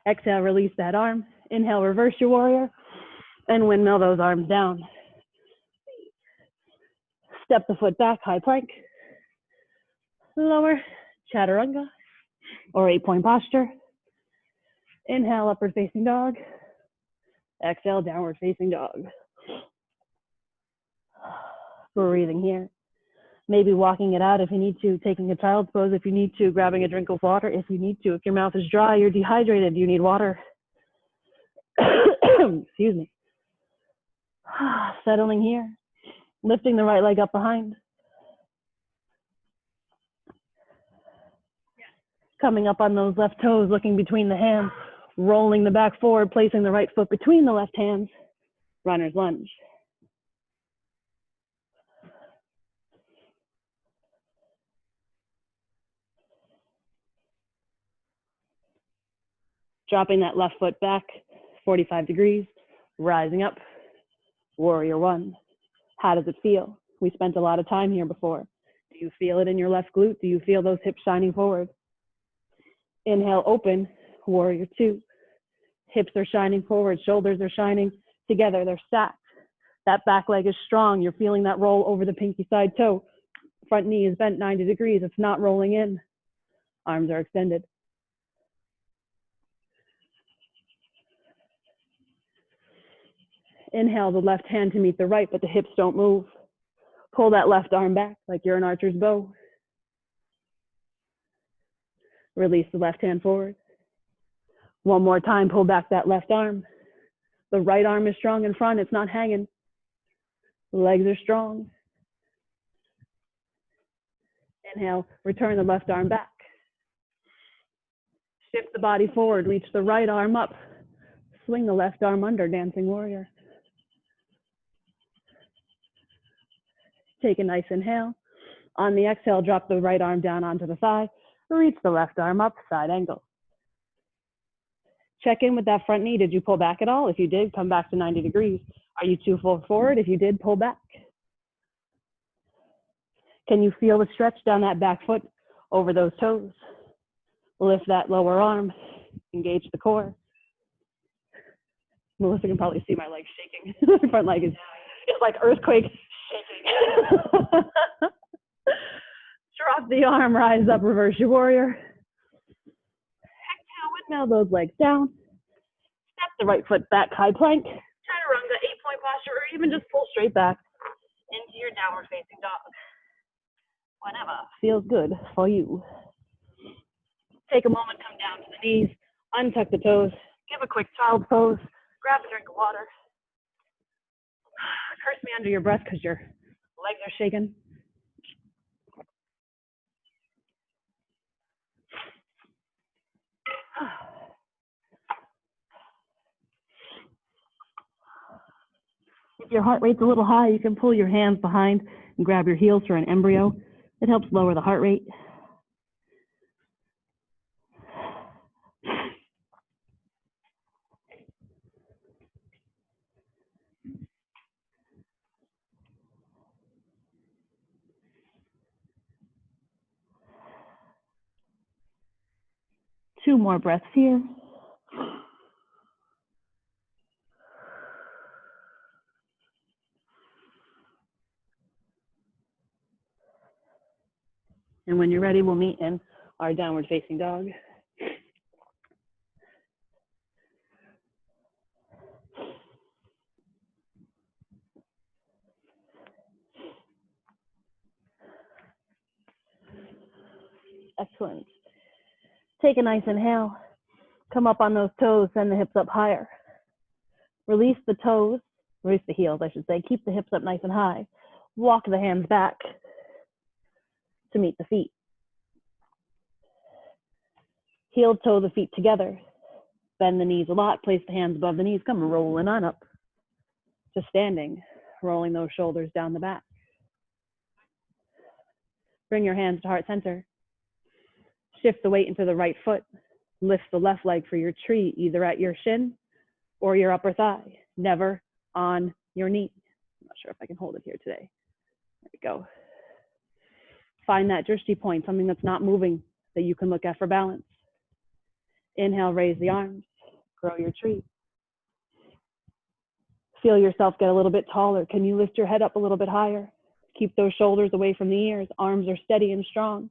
S1: Exhale, release that arm. Inhale, reverse your warrior. And windmill those arms down. Step the foot back, high plank. Lower, chaturanga, or 8-point posture. Inhale, upward facing dog. Exhale, downward facing dog. Breathing here. Maybe walking it out if you need to, taking a child's pose if you need to, grabbing a drink of water if you need to. If your mouth is dry, you're dehydrated, you need water. Excuse me. Settling here, lifting the right leg up behind. Coming up on those left toes, looking between the hands, rolling the back forward, placing the right foot between the left hands. Runner's lunge. Dropping that left foot back, 45 degrees, rising up, warrior one. How does it feel? We spent a lot of time here before. Do you feel it in your left glute? Do you feel those hips shining forward? Inhale, open, warrior two. Hips are shining forward, shoulders are shining together, they're stacked. That back leg is strong. You're feeling that roll over the pinky side toe. Front knee is bent 90 degrees. It's not rolling in. Arms are extended. Inhale the left hand to meet the right, but the hips don't move. Pull that left arm back like you're an archer's bow. Release the left hand forward. One more time, pull back that left arm. The right arm is strong in front. It's not hanging. The legs are strong. Inhale, return the left arm back. Shift the body forward, reach the right arm up. Swing the left arm under, dancing warrior. Take a nice inhale. On the exhale, drop the right arm down onto the thigh. Reach the left arm up, side angle. Check in with that front knee. Did you pull back at all? If you did, come back to 90 degrees. Are you too far forward? If you did, pull back. Can you feel the stretch down that back foot over those toes? Lift that lower arm. Engage the core. Melissa can probably see my legs shaking. My front leg is like earthquake shaking. Drop the arm, rise up, reverse your warrior. Exhale, windmill those legs down. Step the right foot back, high plank. Chaturanga, 8-point posture, or even just pull straight back into your downward facing dog. Whatever feels good for you. Take a moment, come down to the knees, untuck the toes, give a quick child's pose, grab a drink of water. Curse me under your breath because your legs are shaking. If your heart rate's a little high, you can pull your hands behind and grab your heels for an embryo. It helps lower the heart rate. Two more breaths here. And when you're ready, we'll meet in our downward facing dog. Excellent. Take a nice inhale. Come up on those toes, send the hips up higher. Release the toes, release the heels, I should say. Keep the hips up nice and high. Walk the hands back to meet the feet. Heel toe the feet together. Bend the knees a lot. Place the hands above the knees. Come rolling on up to standing, rolling those shoulders down the back. Bring your hands to heart center. Shift the weight into the right foot. Lift the left leg for your tree, either at your shin or your upper thigh, never on your knee. I'm not sure if I can hold it here today. There we go. Find that drishti point, something that's not moving that you can look at for balance. Inhale, raise the arms, grow your tree. Feel yourself get a little bit taller. Can you lift your head up a little bit higher? Keep those shoulders away from the ears. Arms are steady and strong.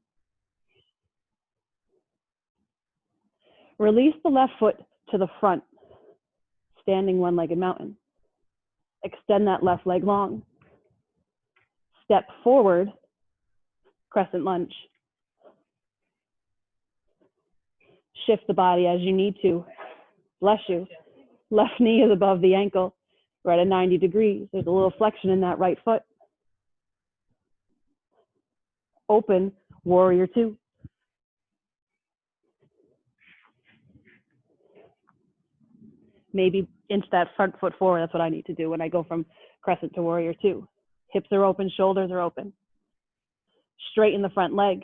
S1: Release the left foot to the front, standing one-legged mountain. Extend that left leg long. Step forward Crescent lunge. Shift the body as you need to. Bless you. Left knee is above the ankle. We're at a 90 degrees. There's a little flexion in that right foot. Open, warrior two. Maybe inch that front foot forward. That's what I need to do when I go from crescent to warrior two. Hips are open, shoulders are open. Straighten the front leg.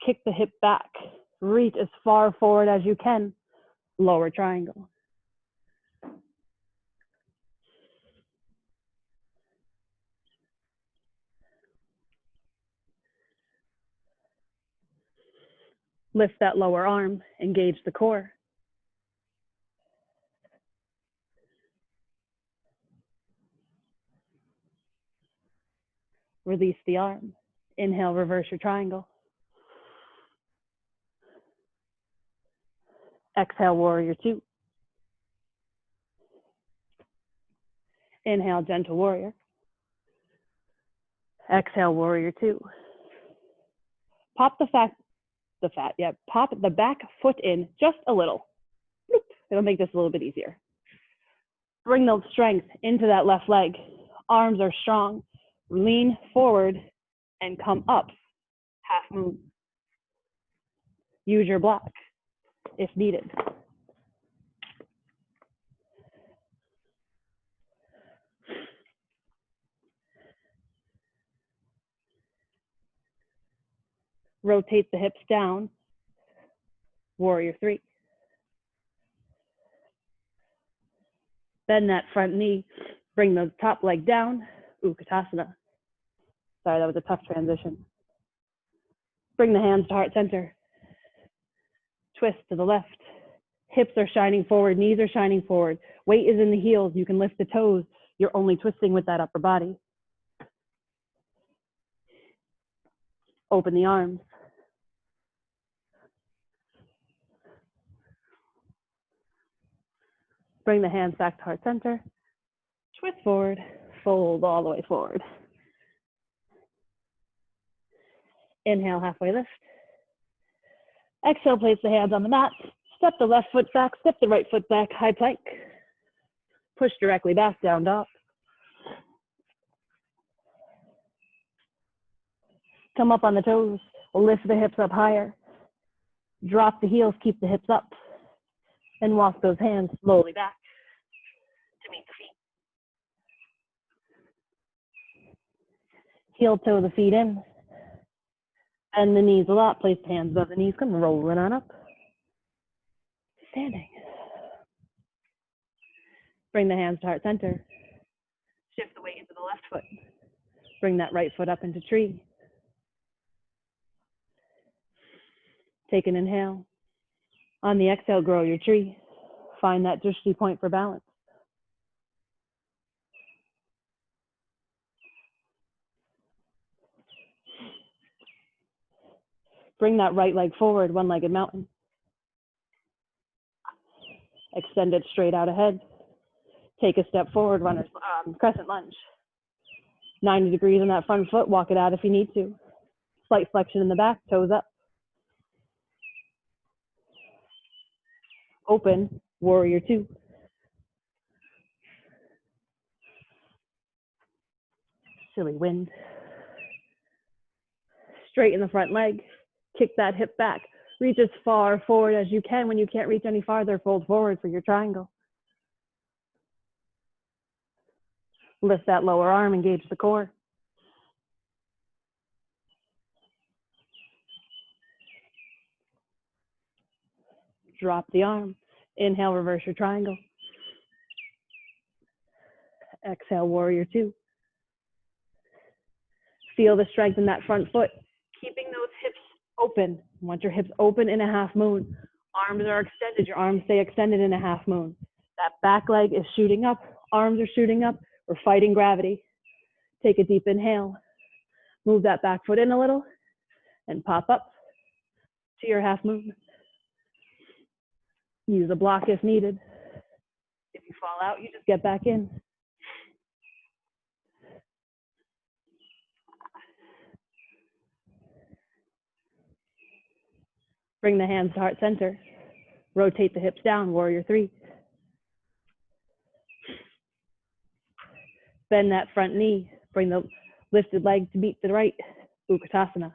S1: Kick the hip back. Reach as far forward as you can. Lower triangle. Lift that lower arm, engage the core. Release the arm. Inhale, reverse your triangle. Exhale, warrior two. Inhale, gentle warrior. Exhale, warrior two. Pop pop the back foot in just a little. It'll make this a little bit easier. Bring the strength into that left leg. Arms are strong. Lean forward and come up. Half moon. Use your block if needed. Rotate the hips down. Warrior three. Bend that front knee. Bring the top leg down. Utkatasana. Sorry, that was a tough transition. Bring the hands to heart center. Twist to the left. Hips are shining forward, knees are shining forward. Weight is in the heels. You can lift the toes. You're only twisting with that upper body. Open the arms. Bring the hands back to heart center. Twist forward, fold all the way forward. Inhale, halfway lift. Exhale, place the hands on the mat. Step the left foot back, step the right foot back, high plank. Push directly back, down dog. Come up on the toes, lift the hips up higher. Drop the heels, keep the hips up. And walk those hands slowly back to meet the feet. Heel toe the feet in. Bend the knees a lot, place the hands above the knees, come rolling on up. Standing. Bring the hands to heart center. Shift the weight into the left foot. Bring that right foot up into tree. Take an inhale. On the exhale, grow your tree. Find that drishti point for balance. Bring that right leg forward, one-legged mountain. Extend it straight out ahead. Take a step forward, runner's crescent lunge. 90 degrees on that front foot, walk it out if you need to. Slight flexion in the back, toes up. Open, warrior two. Silly wind. Straighten the front leg, kick that hip back. Reach as far forward as you can. When you can't reach any farther, fold forward for your triangle. Lift that lower arm, engage the core. Drop the arm. Inhale, reverse your triangle. Exhale, warrior two. Feel the strength in that front foot. Keeping those hips open. You want your hips open in a half moon. Arms are extended. Your arms stay extended in a half moon. That back leg is shooting up. Arms are shooting up. We're fighting gravity. Take a deep inhale. Move that back foot in a little and pop up to your half moon. Use a block if needed. If you fall out, you just get back in. Bring the hands to heart center. Rotate the hips down, warrior three. Bend that front knee. Bring the lifted leg to meet the right, Utkatasana.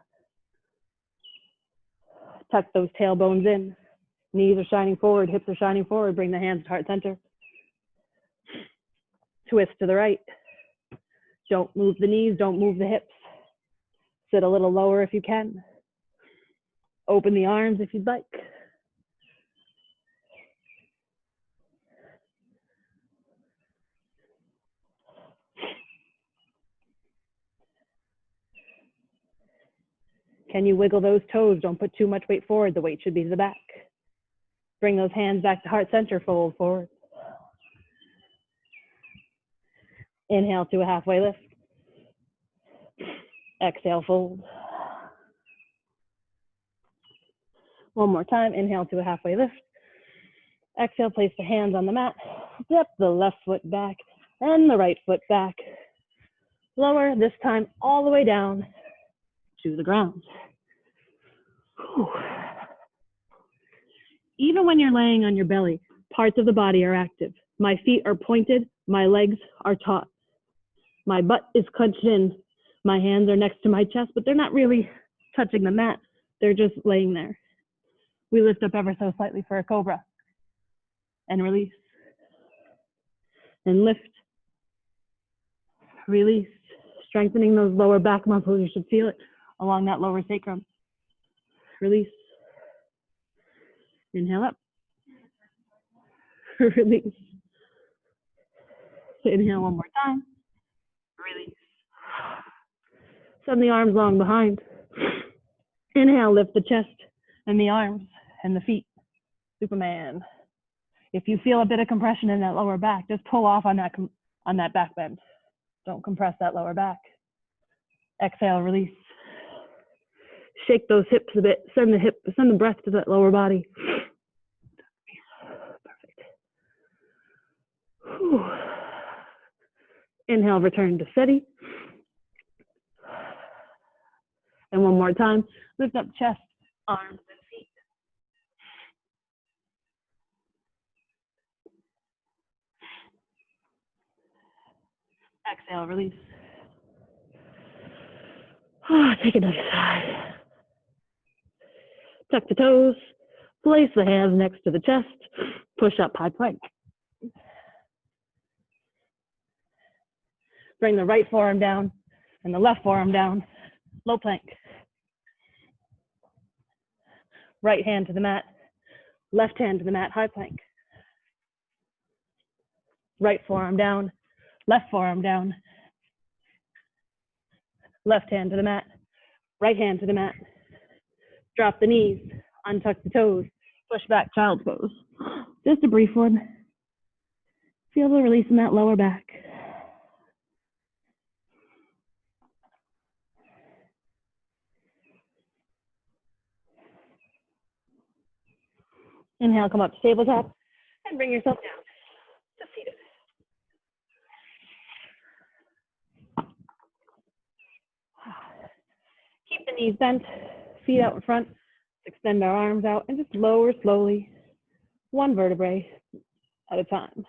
S1: Tuck those tailbones in. Knees are shining forward, hips are shining forward. Bring the hands to heart center. Twist to the right. Don't move the knees, don't move the hips. Sit a little lower if you can. Open the arms if you'd like. Can you wiggle those toes? Don't put too much weight forward. The weight should be to the back. Bring those hands back to heart center, fold forward. Inhale to a halfway lift. Exhale, fold. One more time, inhale to a halfway lift. Exhale, place the hands on the mat. Step the left foot back and the right foot back. Lower, this time all the way down to the ground. Whew. Even when you're laying on your belly, parts of the body are active. My feet are pointed, my legs are taut. My butt is clenched in, my hands are next to my chest, but they're not really touching the mat, they're just laying there. We lift up ever so slightly for a cobra. And release. And lift. Release. Strengthening those lower back muscles, you should feel it along that lower sacrum. Release. Inhale up. Release. Inhale one more time. Release. Send the arms long behind. Inhale, lift the chest and the arms and the feet. Superman. If you feel a bit of compression in that lower back, just pull off on that back bend. Don't compress that lower back. Exhale, release. Shake those hips a bit. Send the breath to that lower body. Perfect. Whew. Inhale, return to steady. And one more time, lift up chest, arms, and feet. Exhale, release. Take another sigh. Tuck the toes. Place the hands next to the chest. Push up, high plank. Bring the right forearm down and the left forearm down. Low plank. Right hand to the mat. Left hand to the mat, high plank. Right forearm down. Left forearm down. Left hand to the mat. Right hand to the mat. Drop the knees. Untuck the toes. Push back, child's pose. Just a brief one. Feel the release in that lower back. Inhale, come up to tabletop and bring yourself down to seated. Keep the knees bent, feet out in front. Extend our arms out and just lower slowly, one vertebrae at a time.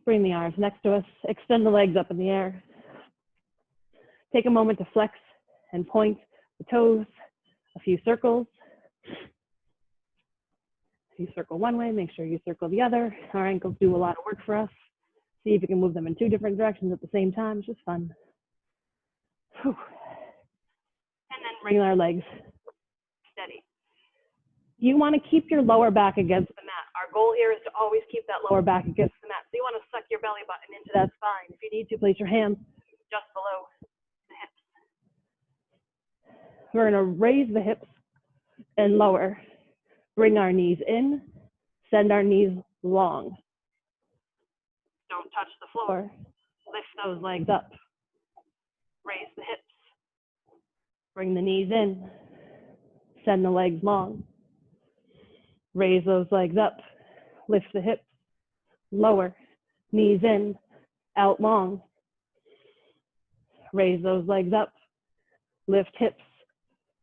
S1: Bring the arms next to us. Extend the legs up in the air. Take a moment to flex and point the toes. A few circles. If you circle one way, make sure you circle the other. Our ankles do a lot of work for us. See if you can move them in two different directions at the same time. It's just fun. Whew. And then bring our legs steady. You want to keep your lower back against the mat. Our goal here is to always keep that lower back against the mat. So you want to suck your belly button into that spine. If you need to, place your hands just below the hips. We're going to raise the hips and lower. Bring our knees in. Send our knees long. Don't touch the floor. Lift those legs up. Raise the hips. Bring the knees in. Send the legs long. Raise those legs up. Lift the hips. Lower. Knees in. Out long. Raise those legs up. Lift hips.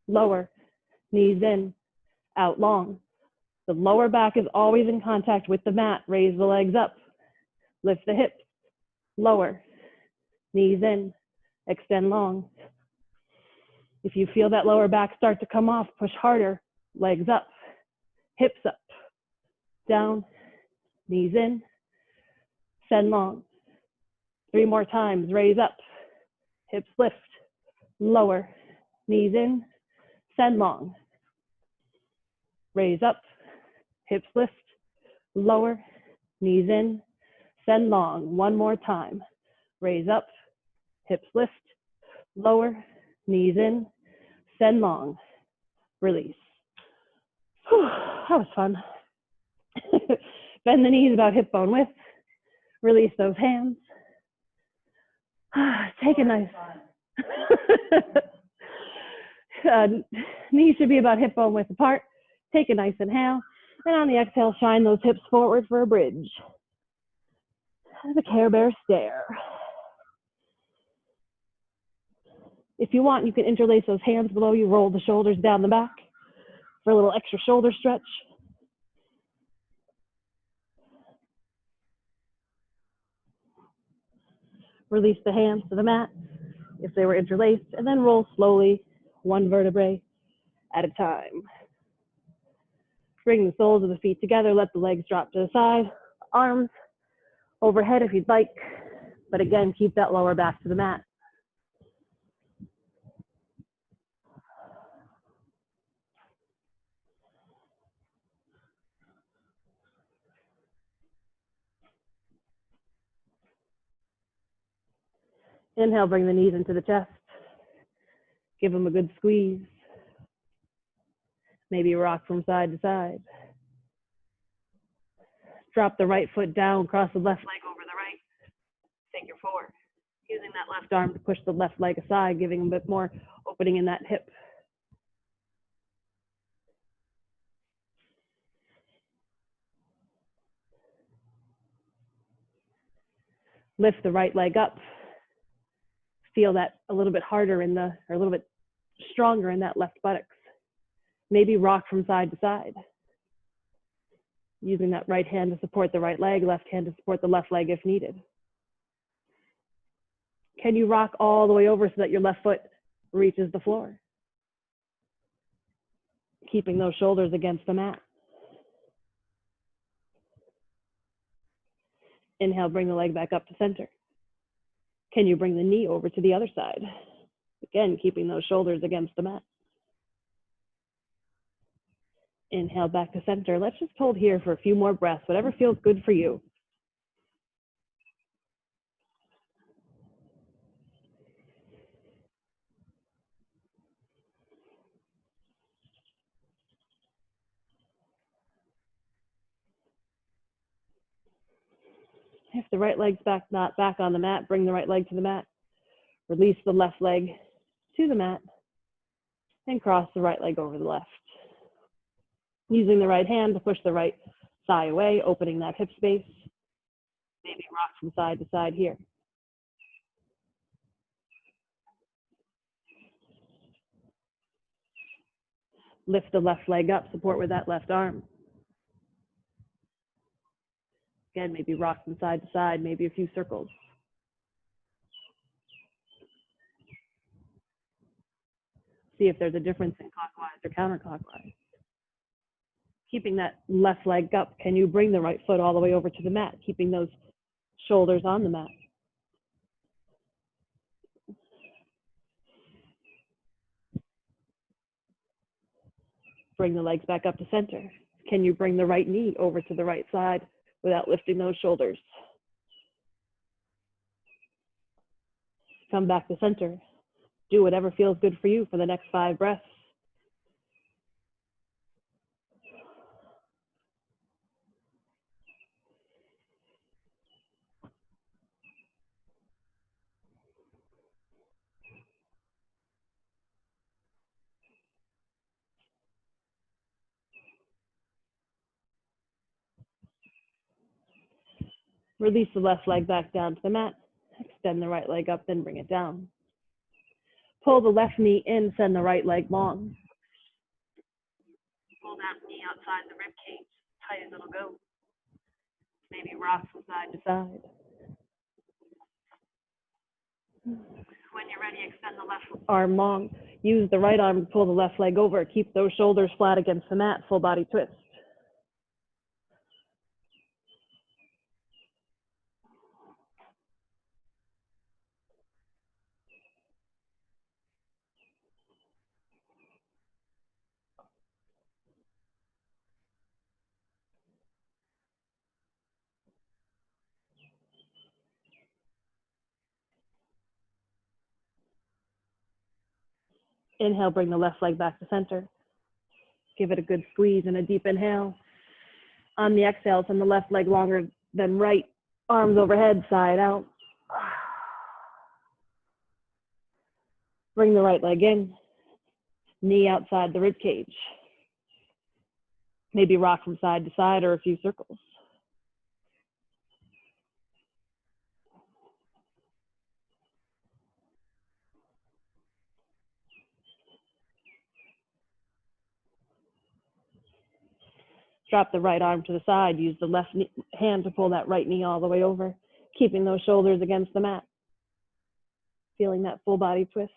S1: lower, knees in, out long. The lower back is always in contact with the mat. Raise the legs up, lift the hips, lower, knees in, extend long. If you feel that lower back start to come off, push harder, legs up, hips up, down, knees in, send long. 3 more times, raise up, hips lift, lower, knees in, send long. Raise up, hips lift, lower, knees in, send long. 1 more time. Raise up, hips lift, lower, knees in, send long. Release. Whew, that was fun. Bend the knees about hip bone width. Release those hands. Take a nice. Knees should be about hip bone width apart. Take a nice inhale. And on the exhale, shine those hips forward for a bridge. The Care Bear stare. If you want, you can interlace those hands below you, roll the shoulders down the back for a little extra shoulder stretch. Release the hands to the mat if they were interlaced, and then roll slowly, 1 vertebrae at a time. Bring the soles of the feet together, let the legs drop to the side, arms overhead if you'd like, but again, keep that lower back to the mat. Inhale, bring the knees into the chest. Give them a good squeeze. Maybe rock from side to side. Drop the right foot down, cross the left leg over the right. Figure 4. Using that left arm to push the left leg aside, giving a bit more opening in that hip. Lift the right leg up. Feel that a little bit harder in the, or a little bit stronger in that left buttocks. Maybe rock from side to side. Using that right hand to support the right leg, left hand to support the left leg if needed. Can you rock all the way over so that your left foot reaches the floor? Keeping those shoulders against the mat. Inhale, bring the leg back up to center. Can you bring the knee over to the other side? Again, keeping those shoulders against the mat. Inhale back to center. Let's just hold here for a few more breaths, whatever feels good for you. If the right leg's not back on the mat, bring the right leg to the mat. Release the left leg to the mat and cross the right leg over the left. Using the right hand to push the right thigh away, opening that hip space. Maybe rock from side to side here. Lift the left leg up, support with that left arm. Again, maybe rock from side to side, maybe a few circles. See if there's a difference in clockwise or counterclockwise. Keeping that left leg up, can you bring the right foot all the way over to the mat, keeping those shoulders on the mat? Bring the legs back up to center. Can you bring the right knee over to the right side without lifting those shoulders? Come back to center. Do whatever feels good for you for the next 5 breaths. Release the left leg back down to the mat. Extend the right leg up, then bring it down. Pull the left knee in, send the right leg long. Pull that knee outside the rib cage, tight as it'll go. Maybe rock from side to side. When you're ready, extend the left arm long. Use the right arm to pull the left leg over. Keep those shoulders flat against the mat, full body twist. Inhale, bring the left leg back to center. Give it a good squeeze and a deep inhale. On the exhale, send the left leg longer than right. Arms overhead, side out. Bring the right leg in. Knee outside the rib cage. Maybe rock from side to side or a few circles. Drop the right arm to the side. Use the left hand to pull that right knee all the way over, keeping those shoulders against the mat. Feeling that full body twist.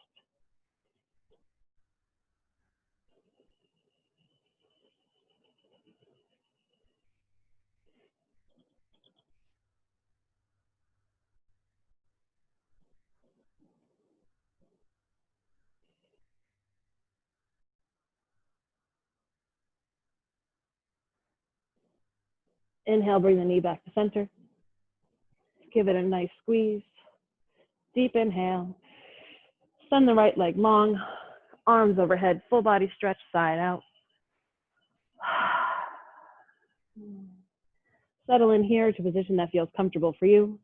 S1: Inhale, bring the knee back to center. Give it a nice squeeze. Deep inhale. Send the right leg long. Arms overhead, full body stretch, side out. Settle in here to a position that feels comfortable for you.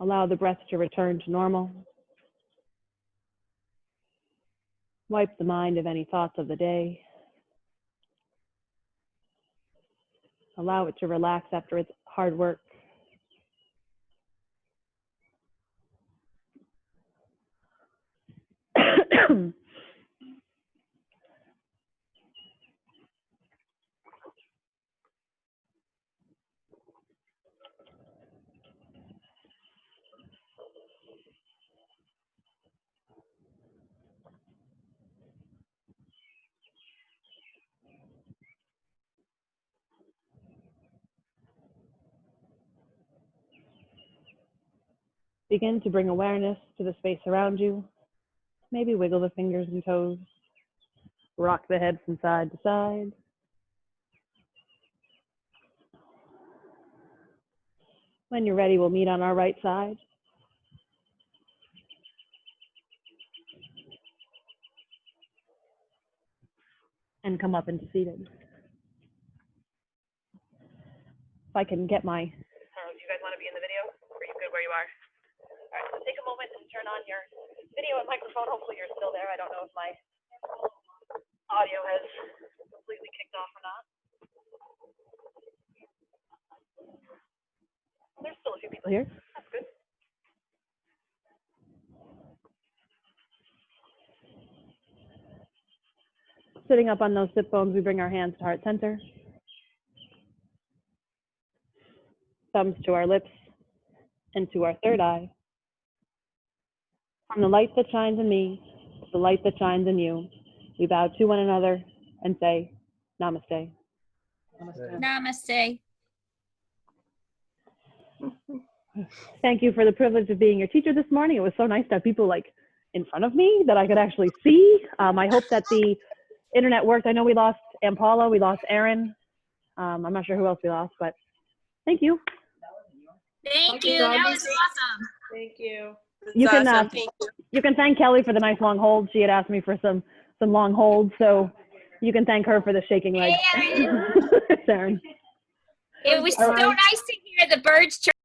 S1: Allow the breath to return to normal. Wipe the mind of any thoughts of the day. Allow it to relax after its hard work. Begin to bring awareness to the space around you. Maybe wiggle the fingers and toes. Rock the head from side to side. When you're ready, we'll meet on our right side. And come up into seated. If I can get my, do you guys want to be in the video? Or are you good where you are? All right, so take a moment and turn on your video and microphone. Hopefully you're still there. I don't know if my audio has completely kicked off or not. There's still a few people here. That's good. Sitting up on those sit bones, we bring our hands to heart center. Thumbs to our lips and to our third eye. From the light that shines in me to the light that shines in you, we bow to one another and say, Namaste.
S2: Namaste.
S1: Thank you for the privilege of being your teacher this morning. It was so nice to have people like in front of me that I could actually see. I hope that the internet worked. I know we lost Ampala, we lost Aaron. I'm not sure who else we lost, but thank you.
S2: Thank you. That was awesome.
S3: Thank you.
S1: You can,
S3: Awesome. Thank you.
S1: you can thank Kelly for the nice long hold. She had asked me for some long holds, so you can thank her for the shaking legs.
S2: Hey, Erin.
S1: Aaron.
S2: It was so nice to hear the birds chirp.